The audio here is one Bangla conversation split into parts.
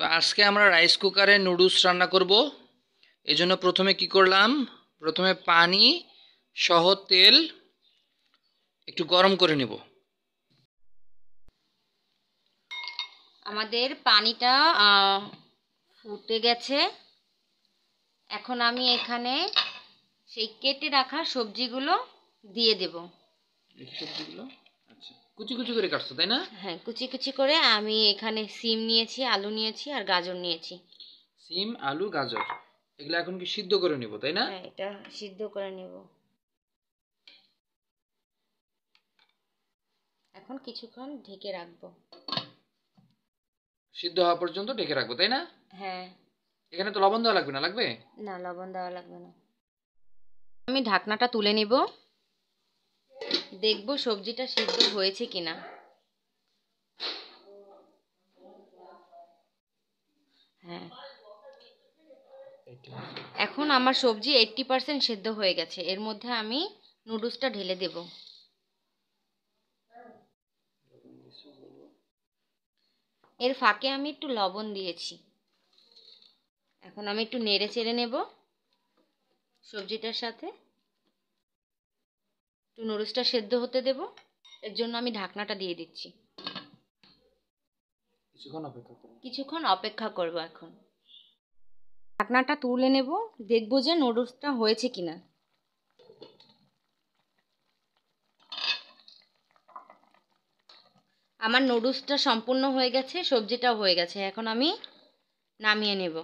তো আজকে আমরা রাইস কুকারে নুডলস রান্না করব। এজন্য প্রথমে কি করলাম, প্রথমে পানি সহ তেল একটু গরম করে নেব। আমাদের পানিটা ফুটে গেছে। এখন আমি এখানে সেই কেটে রাখা সবজিগুলো দিয়ে দেব। সবজিগুলো আচ্ছা কুচি কুচি করে কাটছো তাই না? হ্যাঁ, কুচি কুচি করে আমি এখানে সিম নিয়েছি, আলু নিয়েছি আর গাজর নিয়েছি। সিম, আলু, গাজর এগুলো এখন কি সিদ্ধ করে নেব তাই না? হ্যাঁ, এটা সিদ্ধ করে নেব। এখন কিছুক্ষণ ঢেকে রাখবো। সিদ্ধ হওয়া পর্যন্ত ঢেকে রাখবো তাই না? হ্যাঁ। এখানে তো লবণ দেওয়া লাগবে না, লাগবে? না, লবণ দেওয়া লাগবে না। আমি ঢাকনাটা তুলে নিব, দেখব সবজিটা সিদ্ধ হয়েছে কিনা। হ্যাঁ, এখন আমার সবজি 80% সেদ্ধ হয়ে গেছে। এর মধ্যে আমি নুডলসটা ঢেলে দেব। এর ফাঁকে আমি একটু লবণ দিয়েছি। এখন আমি একটু নেড়ে চেড়ে নেব সবজিটার সাথে। একটু নুডলসটা সেদ্ধ হতে দেব, এর জন্য আমি ঢাকনাটা দিয়ে দিচ্ছি। কিছুক্ষণ অপেক্ষা করব। এখন ঢাকনাটা তুলে নেব, দেখব যে নুডলসটা হয়েছে কিনা। আমার নুডলসটা সম্পূর্ণ হয়ে গেছে, সবজিটাও হয়ে গেছে। এখন আমি নামিয়ে নেব।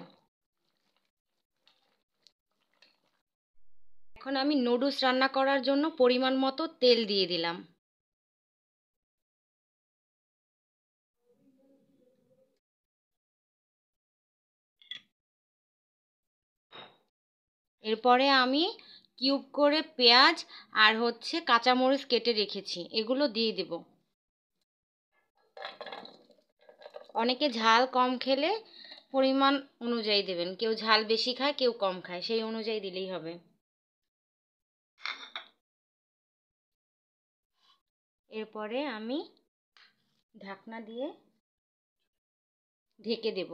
এখন আমি নুডলস রান্না করার জন্য পরিমাণ মতো তেল দিয়ে দিলাম। এরপরে আমি কিউব করে পেঁয়াজ আর কাঁচামরিচ কেটে রেখেছি, এগুলো দিয়ে দেব। অনেকে ঝাল কম খেলে পরিমাণ অনুযায়ী দেবেন, কেউ ঝাল বেশি খায়, কেউ কম খায়, সেই অনুযায়ী দিলেই হবে। এরপরে আমি ঢাকনা দিয়ে ঢেকে দেব।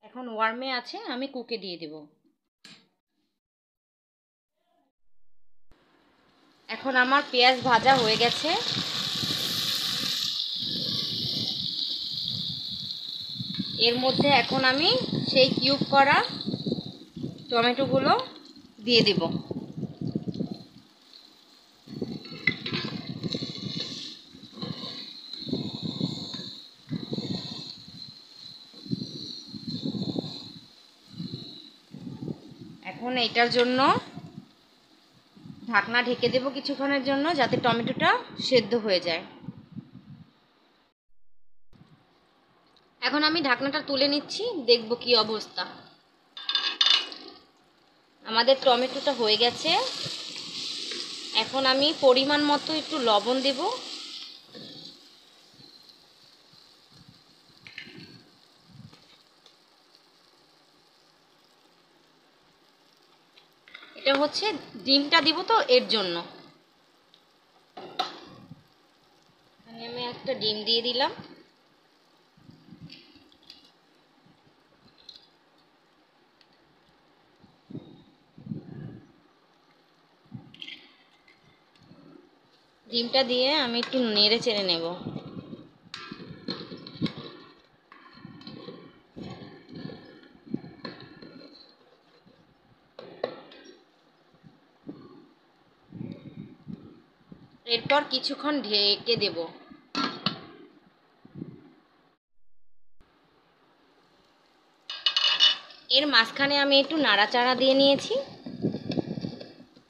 এখন ওয়ার্মে আছে, আমি কুকে দিয়ে দেব। এখন আমার পেঁয়াজ ভাজা হয়ে গেছে। এর মধ্যে এখন আমি সেই কিউব করা টমেটোগুলো দিয়ে দেব। এখন এটার জন্য ঢাকনা ঢেকে দেব কিছুক্ষণের জন্য, যাতে টমেটোটা সেদ্ধ হয়ে যায়। এখন আমি ঢাকনাটা তুলে নিচ্ছি, দেখব কি অবস্থা। আমাদের টমেটোটা হয়ে গেছে। এখন আমি পরিমাণ মতো একটু লবণ দেব। এটা ডিমটা দিব তো, এর জন্য আমি একটা ডিম দিয়ে দিলাম। ডিমটা দিয়ে আমি একটু নেড়ে চেড়ে নেব। এরপর কিছুক্ষণ ঢেকে দেব। এর মাঝখানে আমি একটু নাড়াচাড়া দিয়ে নিয়েছি।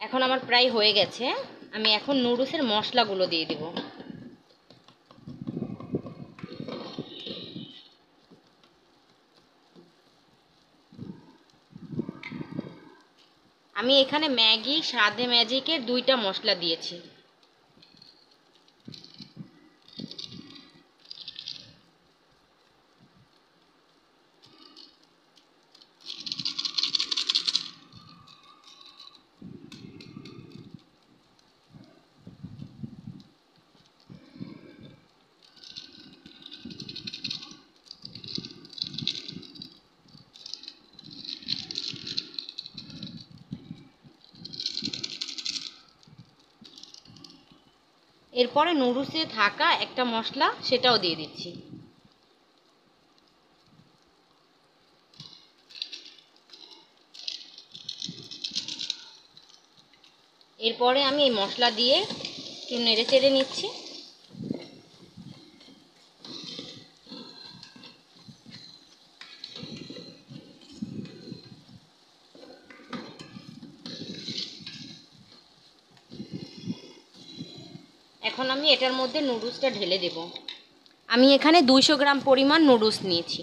এখন আমার প্রায় হয়ে গেছে। আমি এখন নুডলসের মশলাগুলো দিয়ে দেব। আমি এখানে ম্যাগি স্বাদে ম্যাজিকের 2টা মশলা দিয়েছি। এরপরে নুডলসে থাকা একটা মশলা সেটাও দিয়ে দিচ্ছি। এরপরে আমি এই মশলা দিয়ে একটু নেড়ে চেড়ে নিচ্ছি। এখন আমি এটার মধ্যে নুডলসটা ঢেলে দেব। আমি এখানে 200 গ্রাম পরিমাণ নুডলস নিয়েছি।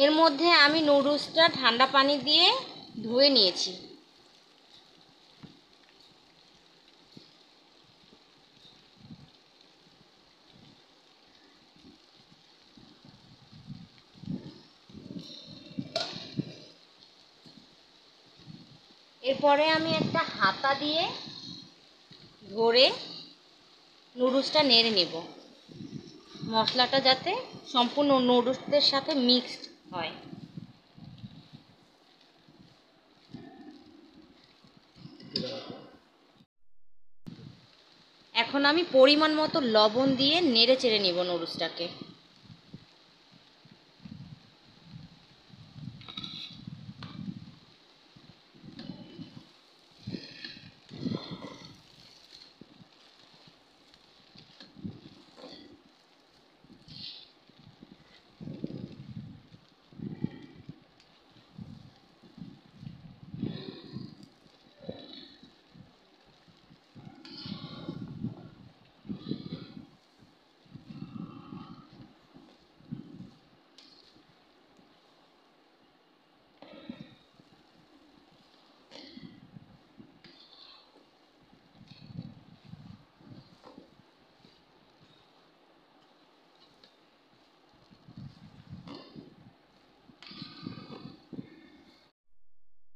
এর মধ্যে আমি নুডলসটা ঠান্ডা পানি দিয়ে ধুয়ে নিয়েছি। এরপরে আমি একটা হাতা দিয়ে ধরে নুডলসটা নেড়ে নেব, মশলাটা যাতে সম্পূর্ণ নুডলসের সাথে মিক্সড হয়। এখন আমি পরিমাণ মতো লবণ দিয়ে নেড়ে চেড়ে নেব নুডলসটাকে।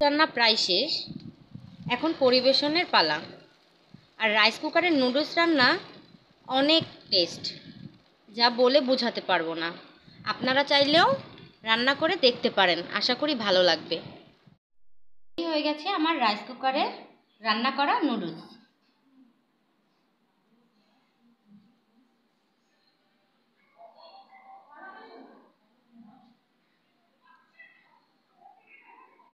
রান্না প্রায় শেষ, এখন পরিবেশনের পালা। আর রাইস কুকারের নুডলস রান্না অনেক টেস্ট, যা বলে বোঝাতে পারবো না। আপনারা চাইলেও রান্না করে দেখতে পারেন, আশা করি ভালো লাগবে। হয়ে গেছে আমার রাইস কুকারে রান্না করা নুডলস।